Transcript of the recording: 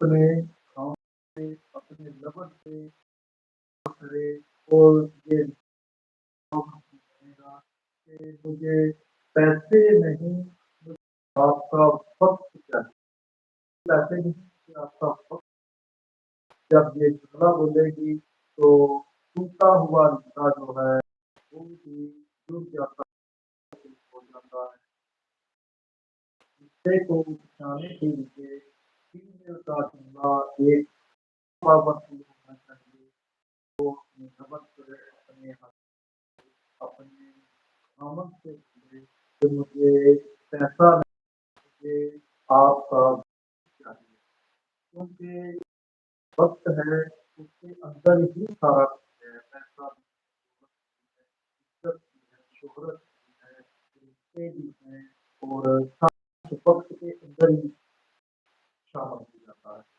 अपने काम से, अपने लवर से करे और ये कहेगा कि मुझे पैसे नहीं, मुझे आपका वक़्त चाहिए। पैसे नहीं कि आपका वक़्त। जब ये जुमला बोलेगी तो टूटा हुआ रिश्ता जो है वो भी जुड़ जाता हो जाता है। रिश्ते को बचाने के लिए फीमेल का जुमला एक पाबंदी होना चाहिए। वो अपने लवर से, अपने अपने खामन से बोले कि मुझे पैसा नहीं, मुझे आपका चाहिए। क्योंकि वक़्त है, उसके अंदर ही सारा कुछ है, पैसा भी है, इज़्ज़त भी है, शोहरत भी है, रिश्ते भी हैं और सब वक़्त के अंदर ही शामिल हो जाता है।